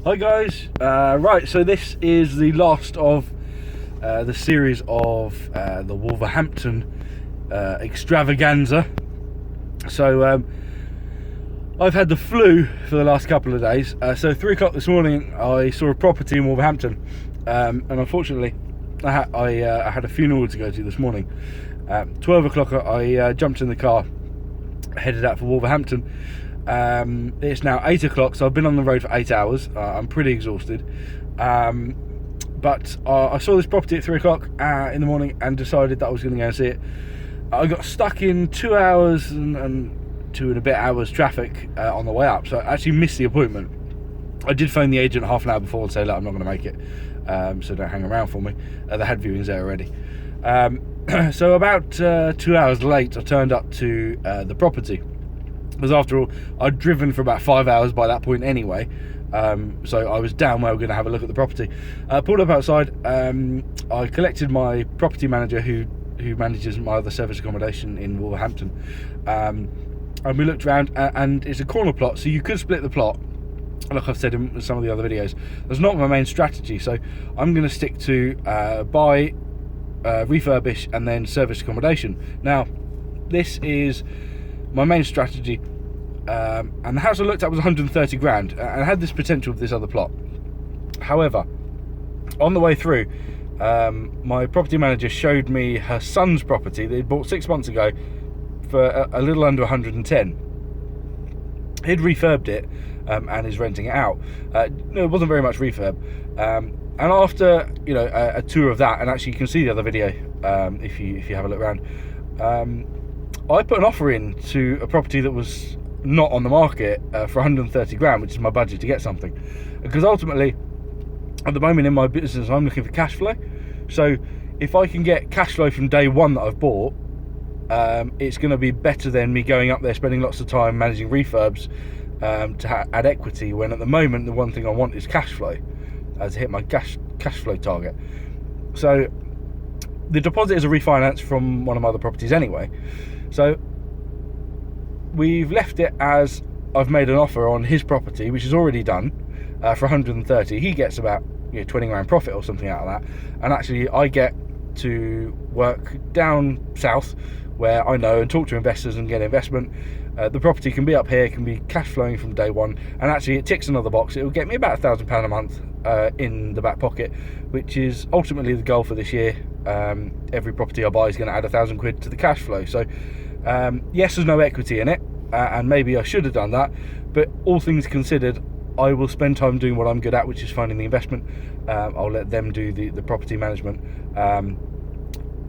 Hi guys, right, so this is the last of the series of the Wolverhampton extravaganza. So I've had the flu for the last couple of days, so 3 o'clock this morning I saw a property in Wolverhampton, and unfortunately I had a funeral to go to this morning. 12 o'clock I jumped in the car, headed out for Wolverhampton. It's now 8 o'clock, so I've been on the road for 8 hours. I'm pretty exhausted, but I saw this property at 3 o'clock in the morning and decided that I was going to go and see it. I got stuck in 2 hours and 2 and a bit hours traffic on the way up, so I actually missed the appointment. I did phone the agent half an hour before and say, look, I'm not going to make it, so don't hang around for me. They had viewings there already. So about 2 hours late, I turned up to the property. Because after all, I'd driven for about 5 hours by that point anyway, so I was down where we were going to have a look at the property. Pulled up outside. I collected my property manager who manages my other service accommodation in Wolverhampton, and we looked around, and it's a corner plot, so you could split the plot, like I've said in some of the other videos. That's not my main strategy, so I'm going to stick to buy, refurbish, and then service accommodation. Now, this is my main strategy, and the house I looked at was 130 grand and had this potential of this other plot. However, on the way through, my property manager showed me her son's property that he'd bought 6 months ago for a little under 110. He'd refurbed it and is renting it out. No, it wasn't very much refurb, and after a tour of that, and actually you can see the other video if you have a look around, I put an offer in to a property that was not on the market for 130 grand, which is my budget to get something. Because ultimately, at the moment in my business, I'm looking for cash flow. So if I can get cash flow from day one that I've bought, it's going to be better than me going up there spending lots of time managing refurbs to add equity, when at the moment the one thing I want is cash flow to hit my cash flow target. So the deposit is a refinance from one of my other properties anyway. So we've left it as I've made an offer on his property, which is already done, for 130. He gets about 20 grand profit or something out of that, and actually I get to work down south where I know and talk to investors and get investment. The property can be up here, can be cash flowing from day one, and actually it ticks another box. It will get me about £1,000 a month in the back pocket, which is ultimately the goal for this year. Every property I buy is going to add £1,000 to the cash flow. So yes, there's no equity in it, and maybe I should have done that, but all things considered, I will spend time doing what I'm good at, which is finding the investment. I'll let them do the property management.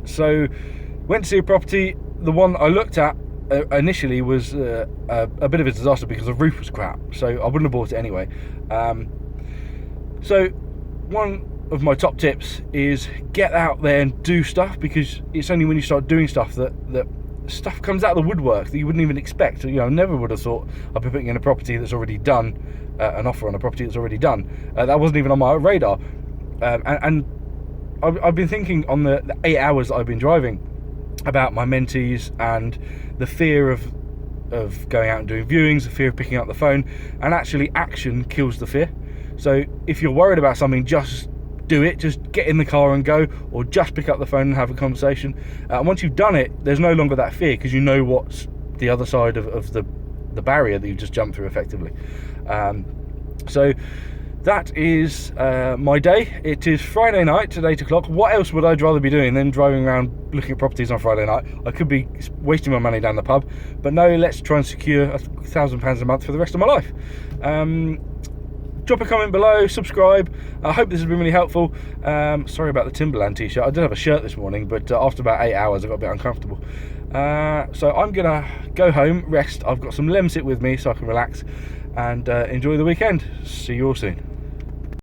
So went to see a property. The one I looked at initially was a bit of a disaster because the roof was crap, so I wouldn't have bought it anyway. So one of my top tips is get out there and do stuff, because it's only when you start doing stuff that stuff comes out of the woodwork that you wouldn't even expect. I never would have thought I'd be putting in a property that's already done, an offer on a property that's already done. That wasn't even on my radar, and I've been thinking on the 8 hours that I've been driving about my mentees and the fear of going out and doing viewings, the fear of picking up the phone, and actually action kills the fear. So if you're worried about something, just do it. Just get in the car and go, or just pick up the phone and have a conversation. And once you've done it, there's no longer that fear, because you know what's the other side of the barrier that you've just jumped through effectively. So that is my day. It is Friday night at 8 o'clock. What else would I rather be doing than driving around looking at properties on Friday night? I could be wasting my money down the pub, but no, let's try and secure £1,000 a month for the rest of my life. Drop a comment below, subscribe. I hope this has been really helpful. Sorry about the Timberland t-shirt. I did have a shirt this morning, but after about 8 hours I got a bit uncomfortable. So I'm gonna go home, rest. I've got some Lemsip with me so I can relax and enjoy the weekend. See you all soon.